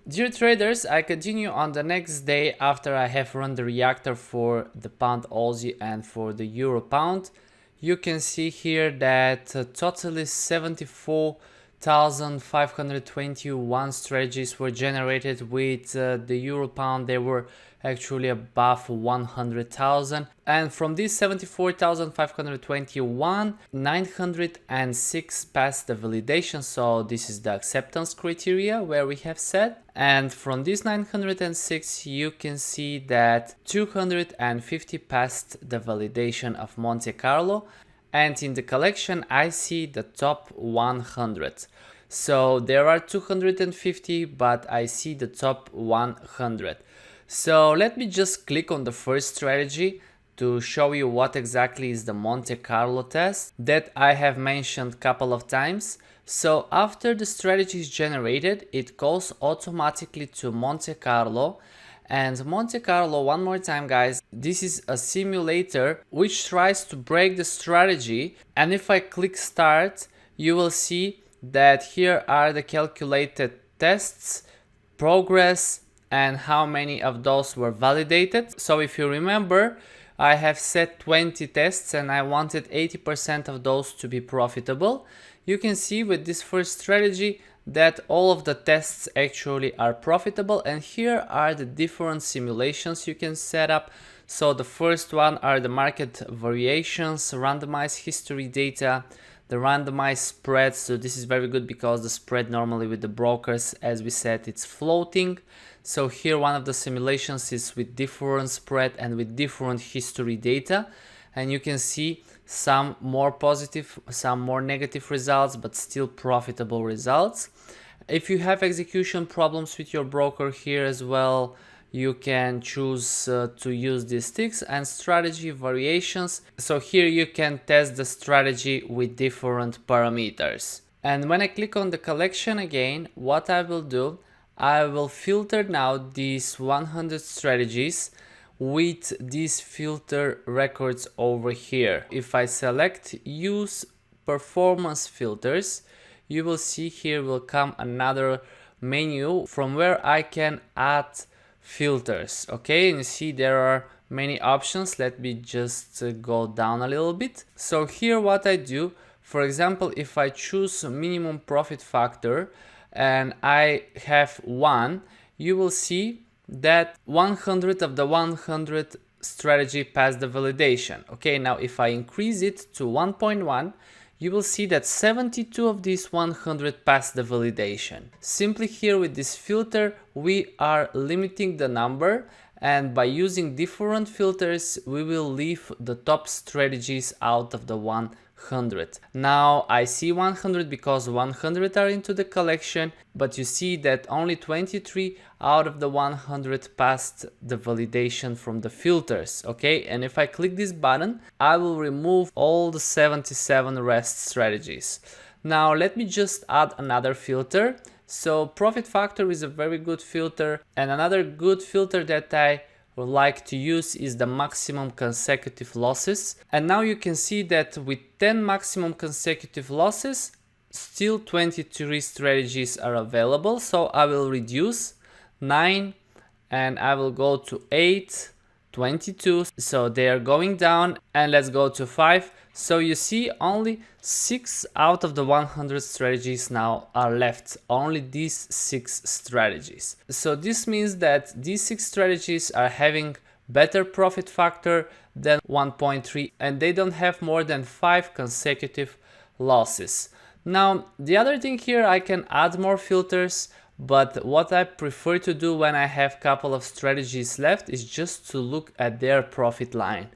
Dear traders, I continue on the next day after I have run the reactor for the pound Aussie and for the euro pound. You can see here that totally 74,521 strategies were generated with the euro pound. They were actually above 100,000, and from these 74,521, 906 passed the validation, so this is the acceptance criteria where we have set. And from these 906 you can see that 250 passed the validation of Monte Carlo, and in the collection I see the top 100. So there are 250, but I see the top 100. So let me just click on the first strategy to show you what exactly is the Monte Carlo test that I have mentioned a couple of times. So after the strategy is generated, it goes automatically to Monte Carlo. And Monte Carlo, one more time guys, this is a simulator which tries to break the strategy. And if I click start, you will see that here are the calculated tests, progress, and how many of those were validated. So if you remember, I have set 20 tests and I wanted 80% of those to be profitable. You can see with this first strategy that all of the tests actually are profitable, and here are the different simulations you can set up. So the first one are the market variations, randomized history data, the randomized spread. So this is very good because the spread normally with the brokers, as we said, it's floating. So here one of the simulations is with different spread and with different history data, and you can see some more positive, some more negative results, but still profitable results. If you have execution problems with your broker here as well, you can choose to use these ticks. And strategy variations, so here you can test the strategy with different parameters. And when I click on the collection again, what I will do, I will filter now these 100 strategies with these filter records over here. If I select use performance filters, you will see here will come another menu from where I can add filters. Okay, and you see there are many options. Let me just go down a little bit. So here what I do, for example, if I choose minimum profit factor and I have 1, you will see that 100 of the 100 strategy passed the validation. Okay, now if I increase it to 1.1, you will see that 72 of these 100 passed the validation. Simply here with this filter, we are limiting the number, and by using different filters, we will leave the top strategies out of the 100. Now I see 100 because 100 are into the collection, but you see that only 23 out of the 100 passed the validation from the filters. Okay, and if I click this button, I will remove all the 77 rest strategies. Now let me just add another filter. So profit factor is a very good filter, and another good filter that I would like to use is the maximum consecutive losses. And now you can see that with 10 maximum consecutive losses, still 23 strategies are available. So I will reduce 9 and I will go to 8, 22. So they are going down, and let's go to 5. So you see only 6 out of the 100 strategies now are left, only these 6 strategies. So this means that these 6 strategies are having better profit factor than 1.3, and they don't have more than 5 consecutive losses. Now the other thing here, I can add more filters, but what I prefer to do when I have a couple of strategies left is just to look at their profit line.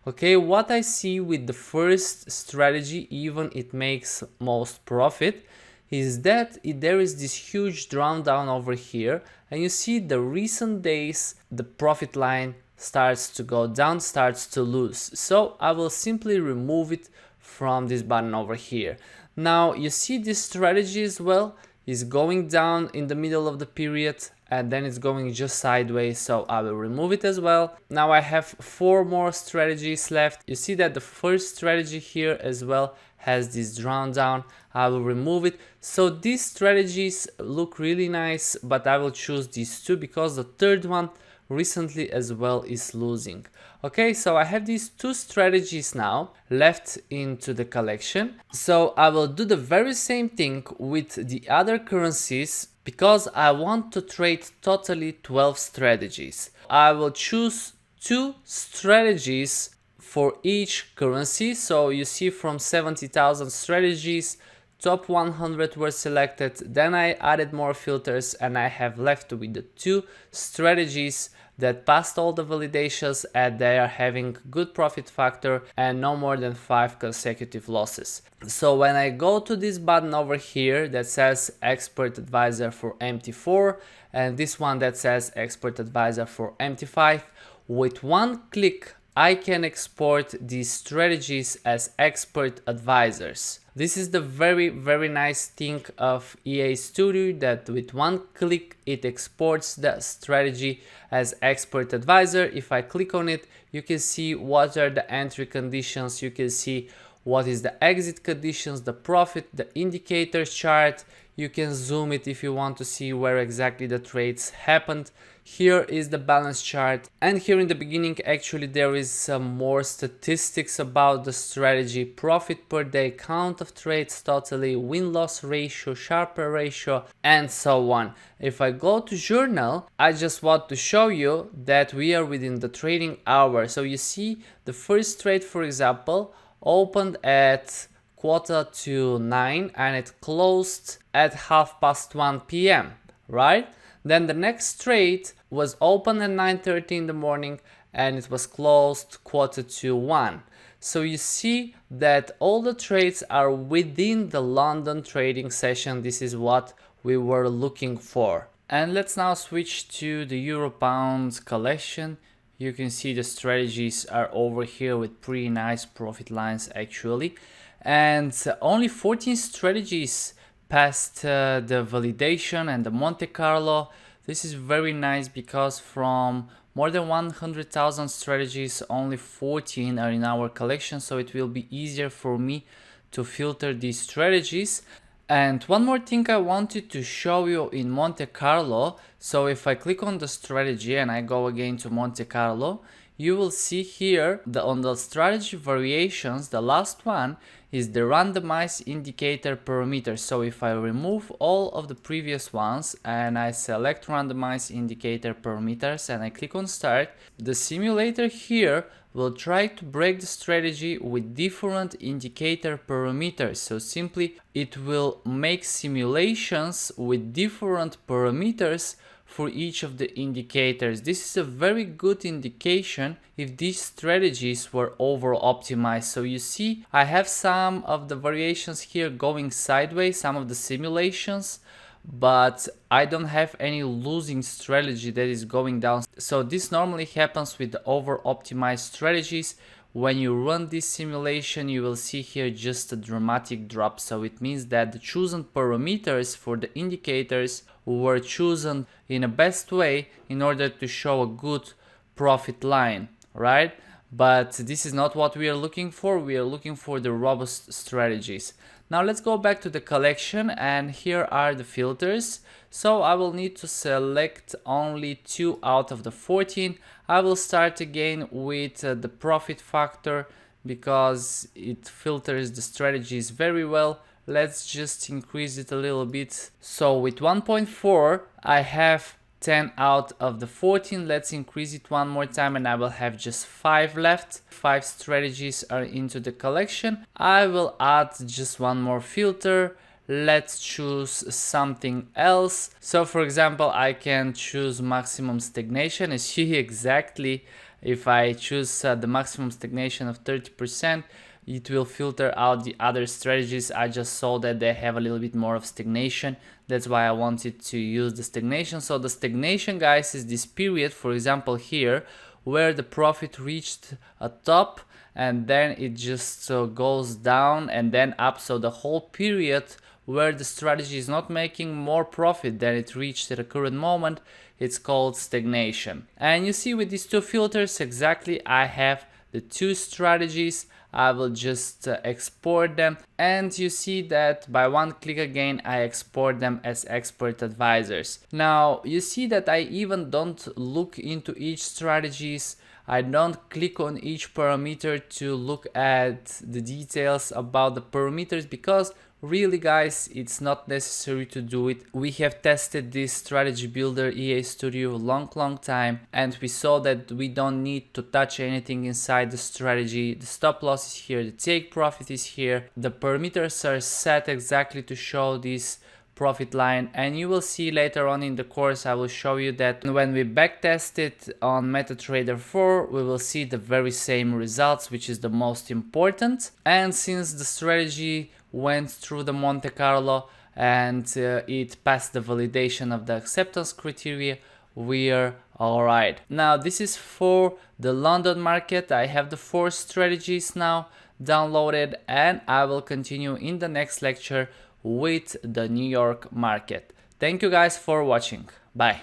Okay, what I see with the first strategy, even it makes most profit, is that there is this huge drawdown over here, and you see the recent days the profit line starts to go down, starts to lose. So I will simply remove it from this button over here. Now you see this strategy as well, is going down in the middle of the period and then it's going just sideways, so I will remove it as well. Now I have 4 more strategies left. You see that the first strategy here as well has this drawn down. I will remove it. So these strategies look really nice, but I will choose these two because the third one recently as well is losing. Okay, so I have these 2 strategies now left into the collection. So I will do the very same thing with the other currencies because I want to trade totally 12 strategies. I will choose 2 strategies for each currency. So you see from 70,000 strategies, top 100 were selected, then I added more filters and I have left with the 2 strategies that passed all the validations and they are having good profit factor and no more than 5 consecutive losses. So when I go to this button over here that says Expert Advisor for MT4 and this one that says Expert Advisor for MT5, with one click I can export these strategies as expert advisors. This is the very nice thing of EA Studio, that with one click it exports the strategy as expert advisor. If I click on it, you can see what are the entry conditions, you can see what is the exit conditions, the profit, the indicators chart. You can zoom it if you want to see where exactly the trades happened. Here is the balance chart, and here in the beginning actually there is some more statistics about the strategy: profit per day, count of trades totally, win-loss ratio, Sharper ratio, and so on. If I go to journal, I just want to show you that we are within the trading hour. So you see the first trade, for example, opened at 9:15 and it closed at 1:30 p.m. right? Then the next trade was open at 9:30 in the morning and it was closed 1:45. So you see that all the trades are within the London trading session. This is what we were looking for. And let's now switch to the Euro Pound collection. You can see the strategies are over here with pretty nice profit lines actually. And only 14 strategies passed the validation and the Monte Carlo. This is very nice because from more than 100,000 strategies, only 14 are in our collection, so it will be easier for me to filter these strategies. And one more thing I wanted to show you in Monte Carlo. So if I click on the strategy and I go again to Monte Carlo, you will see here on the strategy variations, the last one is the randomized indicator parameter. So if I remove all of the previous ones and I select randomized indicator parameters and I click on start, the simulator here will try to break the strategy with different indicator parameters. So simply it will make simulations with different parameters for each of the indicators. This is a very good indication if these strategies were over optimized. So you see I have some of the variations here going sideways, some of the simulations, but I don't have any losing strategy that is going down. So this normally happens with the over optimized strategies. When you run this simulation, you will see here just a dramatic drop. So it means that the chosen parameters for the indicators were chosen in a best way in order to show a good profit line, right? But this is not what we are looking for. We are looking for the robust strategies. Now let's go back to the collection, and here are the filters. So I will need to select only 2 out of the 14. I will start again with the profit factor because it filters the strategies very well. Let's just increase it a little bit. So with 1.4 I have 10 out of the 14. Let's increase it one more time and I will have just 5 left. 5 strategies are into the collection. I will add just one more filter. Let's choose something else. So for example, I can choose maximum stagnation. And see exactly if I choose the maximum stagnation of 30%, it will filter out the other strategies. I just saw that they have a little bit more of stagnation. That's why I wanted to use the stagnation. So the stagnation, guys, is this period, for example here, where the profit reached a top and then it just goes down and then up. So the whole period where the strategy is not making more profit than it reached at the current moment, it's called stagnation. And you see with these two filters exactly, I have the two strategies. I will just export them, and you see that by one click again I export them as expert advisors. Now you see that I even don't look into each strategies. I don't click on each parameter to look at the details about the parameters, because really guys, it's not necessary to do it. We have tested this strategy builder EA Studio a long time, and we saw that we don't need to touch anything inside the strategy. The stop loss is here, the take profit is here, the parameters are set exactly to show this profit line, and you will see later on in the course I will show you that when we backtest it on MetaTrader 4 we will see the very same results, which is the most important. And since the strategy went through the Monte Carlo and it passed the validation of the acceptance criteria, we are alright. Now this is for the London market. I have the 4 strategies now downloaded, and I will continue in the next lecture with the New York market. Thank you guys for watching. Bye.